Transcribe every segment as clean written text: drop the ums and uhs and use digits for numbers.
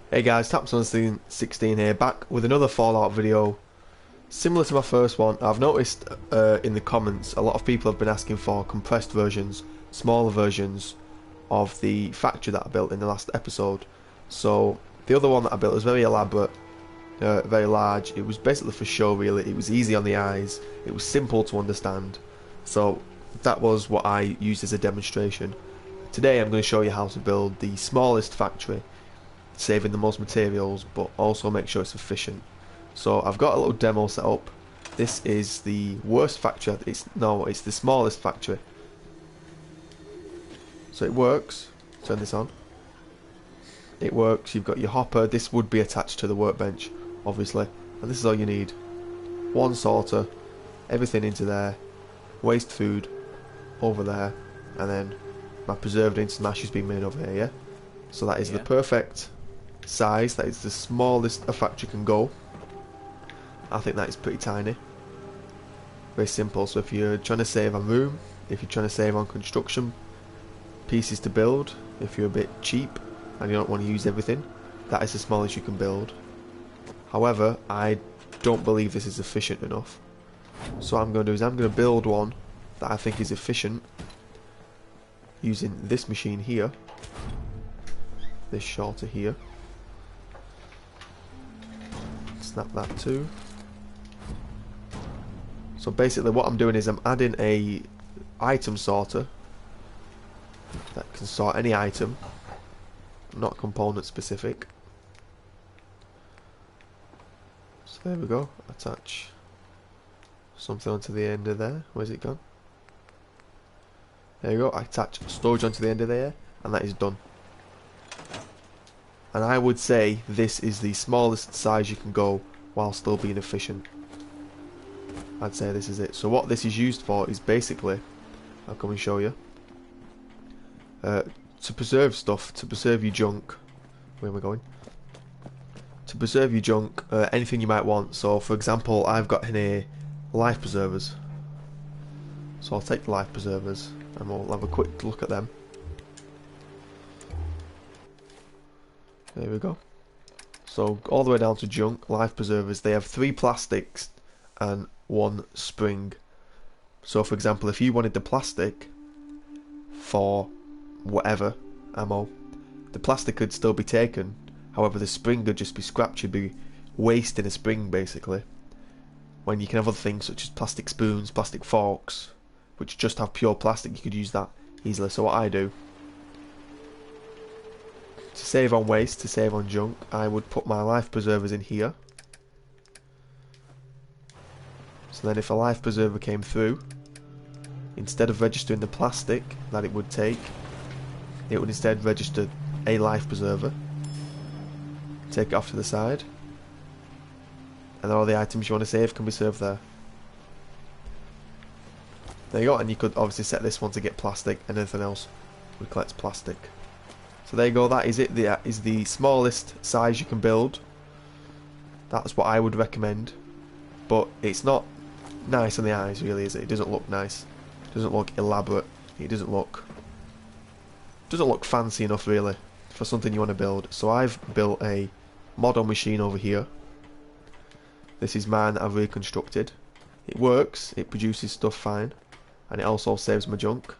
Hey guys, Taps16 here, back with another Fallout video. Similar to my first one, I've noticed in the comments a lot of people have been asking for compressed versions, smaller versions of the factory that I built in the last episode. So the other one that I built was very elaborate, very large. It was basically for show really. It was easy on the eyes, it was simple to understand. So that was what I used as a demonstration. Today I'm going to show you how to build the smallest factory, saving the most materials but also make sure it's efficient. So I've got a little demo set up. This is the worst factory. It's the smallest factory. So it works. Turn this on. It works. You've got your hopper. This would be attached to the workbench obviously, and this is all you need. One sorter, everything into there, waste food over there, and then my preserved instant mash is being made over here, yeah? So that is the perfect size. That is the smallest a factory can go. I think that is pretty tiny. Very simple. So if you're trying to save on room, if you're trying to save on construction pieces to build, if you're a bit cheap and you don't want to use everything, that is the smallest you can build. However, I don't believe this is efficient enough. So what I'm going to do is I'm going to build one that I think is efficient using this machine here, this shorter here. Snap that too. So basically what I'm doing is I'm adding a item sorter that can sort any item, not component specific. So there we go. Attach something onto the end of there. Where's it gone? There you go. I attach storage onto the end of there, and that is done. And I would say this is the smallest size you can go while still being efficient. I'd say this is it. So what this is used for is basically, I'll come and show you, to preserve stuff, to preserve your junk. Where am I going? To preserve your junk, anything you might want. So for example, I've got in here life preservers. So I'll take the life preservers and we'll have a quick look at them. There we go. So all the way down to junk, life preservers, they have 3 plastics and 1 spring. So for example, if you wanted the plastic for whatever ammo, the plastic could still be taken. However, the spring would just be scrapped. You'd be wasting a spring basically, when you can have other things such as plastic spoons, plastic forks, which just have pure plastic. You could use that easily. So what I do, to save on waste, to save on junk, I would put my life preservers in here. So then if a life preserver came through, instead of registering the plastic that it would take, it would instead register a life preserver, take it off to the side, and all the items you want to save can be served there. There you go, and you could obviously set this one to get plastic, and anything else would collect plastic. So there you go, that is it. That is the smallest size you can build. That's what I would recommend, but it's not nice on the eyes really, is it? It doesn't look nice, it doesn't look elaborate, it doesn't look fancy enough really for something you want to build. So I've built a model machine over here. This is mine that I've reconstructed. It works, it produces stuff fine, and it also saves my junk.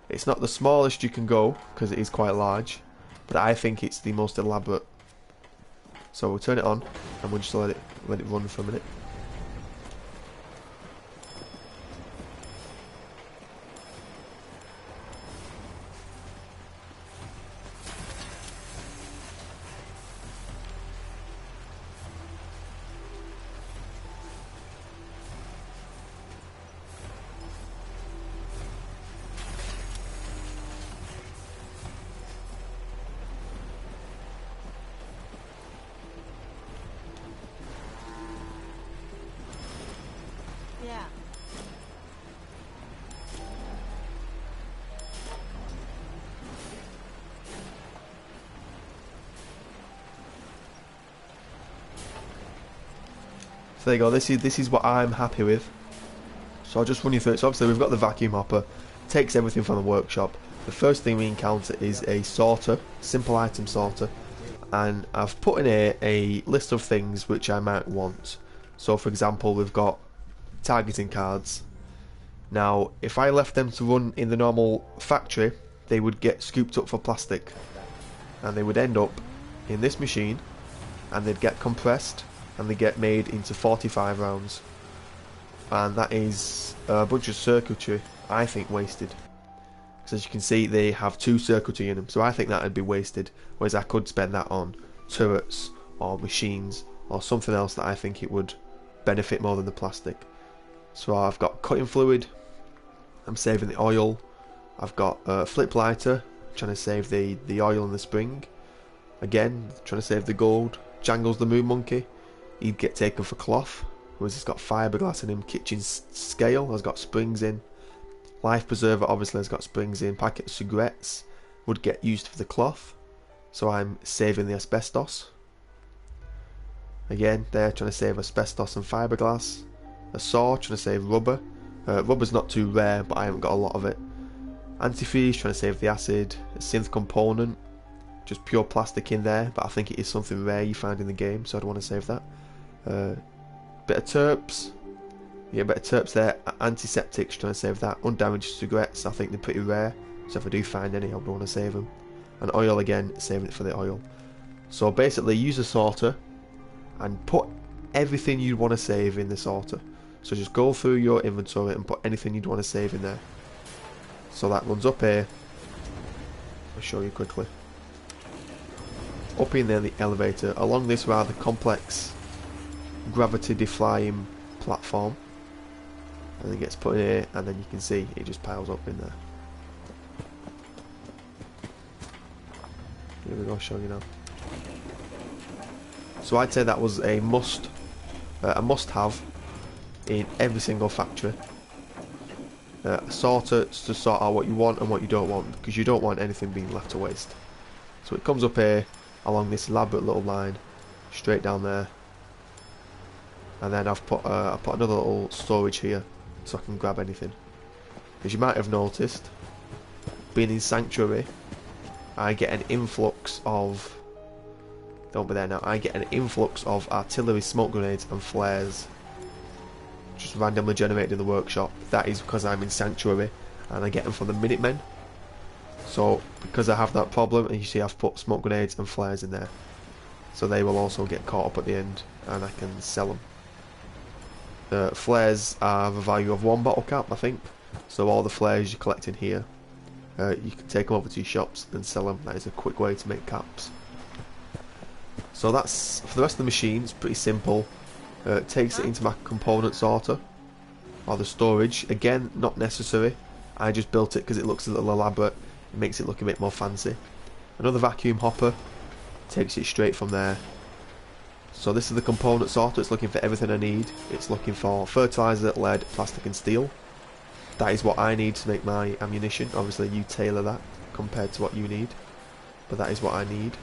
It's not the smallest you can go because it is quite large, but I think it's the most elaborate. So we'll turn it on and we'll just let it run for a minute. Yeah. So there you go, this is what I'm happy with. So I'll just run you through it. So obviously we've got the vacuum hopper, takes everything from the workshop. The first thing we encounter is a sorter, simple item sorter. and I've put in here a list of things which I might want. So for example, we've got targeting cards. Now if I left them to run in the normal factory, they would get scooped up for plastic, and they would end up in this machine, and they'd get compressed, and they get made into 45 rounds, and that is a bunch of circuitry, I think, wasted. Because as you can see, they have 2 circuitry in them, so I think that would be wasted, whereas I could spend that on turrets or machines or something else that I think it would benefit more than the plastic. So I've got cutting fluid, I'm saving the oil, I've got a flip lighter, trying to save the oil and the spring, again trying to save the gold. Jangles the moon monkey, he'd get taken for cloth, whereas he's got fiberglass in him. Kitchen scale has got springs in. Life preserver obviously has got springs in. Packet of cigarettes would get used for the cloth, so I'm saving the asbestos. Again, they're trying to save asbestos and fiberglass. A saw, trying to save rubber. Rubber's not too rare, but I haven't got a lot of it. Antifreeze, trying to save the acid. A synth component, just pure plastic in there, but I think it is something rare you find in the game, so I'd want to save that. Bit of terps. Yeah, bit of terps there. Antiseptics, trying to save that. Undamaged cigarettes, I think they're pretty rare, so if I do find any, I'll want to save them. And oil again, saving it for the oil. So basically, use a sorter and put everything you'd want to save in the sorter. So just go through your inventory and put anything you'd want to save in there. So that runs up here. I'll show you quickly. Up in there, the elevator, along this rather complex gravity defying platform, and it gets put in here, and then you can see it just piles up in there. Here we go, show you now. So I'd say that was a must-have in every single factory. A sorter to sort out what you want and what you don't want, because you don't want anything being left to waste. So it comes up here along this elaborate little line, straight down there, and then I've put another little storage here so I can grab anything. As you might have noticed, being in Sanctuary, I get an influx of, don't be there now, I get an influx of artillery, smoke grenades and flares just randomly generated in the workshop. That is because I'm in Sanctuary and I get them from the Minutemen. So because I have that problem, and you see I've put smoke grenades and flares in there, so they will also get caught up at the end and I can sell them. Flares have a value of 1 bottle cap, I think, so all the flares you collect in here, you can take them over to your shops and sell them. That is a quick way to make caps. So that's for the rest of the machines, pretty simple. It takes it into my component sorter or the storage. Again, not necessary, I just built it because it looks a little elaborate. It makes it look a bit more fancy. Another vacuum hopper takes it straight from there. So this is the component sorter. It's looking for everything I need. It's looking for fertilizer, lead, plastic and steel. That is what I need to make my ammunition. Obviously you tailor that compared to what you need, but that is what I need.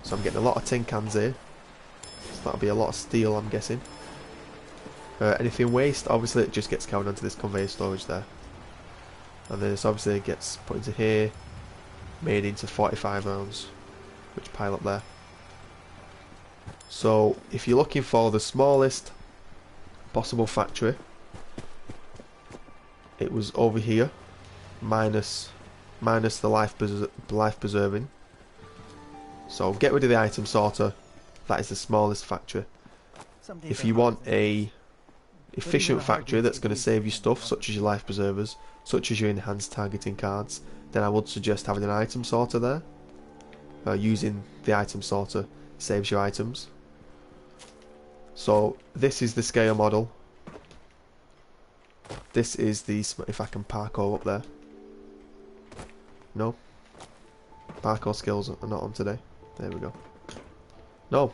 So I'm getting a lot of tin cans here, so that'll be a lot of steel, I'm guessing. Anything waste, obviously it just gets carried onto this conveyor storage there, and then this obviously gets put into here, made into 45 rounds, which pile up there. So if you're looking for the smallest possible factory, it was over here, minus the life preserving. So get rid of the item sorter. That is the smallest factory. If you want a efficient factory that's going to save you stuff, such as your life preservers, such as your enhanced targeting cards, then I would suggest having an item sorter there. Using the item sorter saves your items. So this is the scale model. This is the, if I can parkour up there. No, parkour skills are not on today. There we go. No.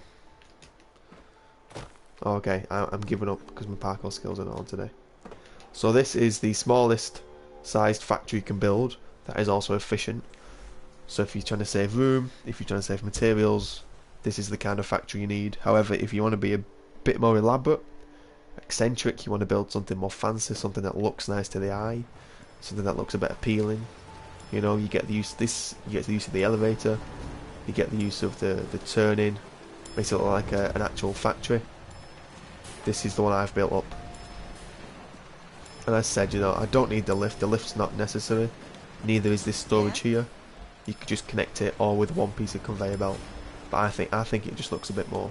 Okay, I'm giving up because my parkour skills are not on today. So this is the smallest sized factory you can build that is also efficient. So if you're trying to save room, if you're trying to save materials, this is the kind of factory you need. However, if you want to be a bit more elaborate, eccentric, you want to build something more fancy, something that looks nice to the eye, something that looks a bit appealing, you know, you get the use of this, you get the use of the elevator, You get the use of the turning, makes it look like an actual factory. This is the one I've built up. And as I said, you know, I don't need the lift's not necessary. Neither is this storage here. You could just connect it all with one piece of conveyor belt. But I think it just looks a bit more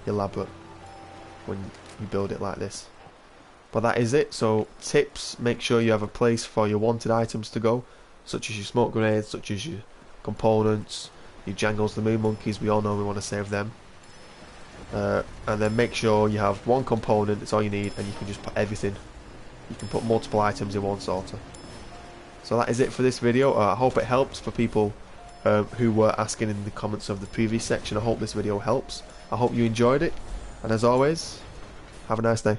elaborate when you build it like this. But that is it. So tips: make sure you have a place for your wanted items to go, such as your smoke grenades, such as your components, your Jangles the Moon Monkeys. We all know we want to save them. And then make sure you have one component. That's all you need, and you can just put everything. You can put multiple items in one sorter. So that is it for this video. I hope it helps for people who were asking in the comments of the previous section. I hope this video helps. I hope you enjoyed it, and as always, have a nice day.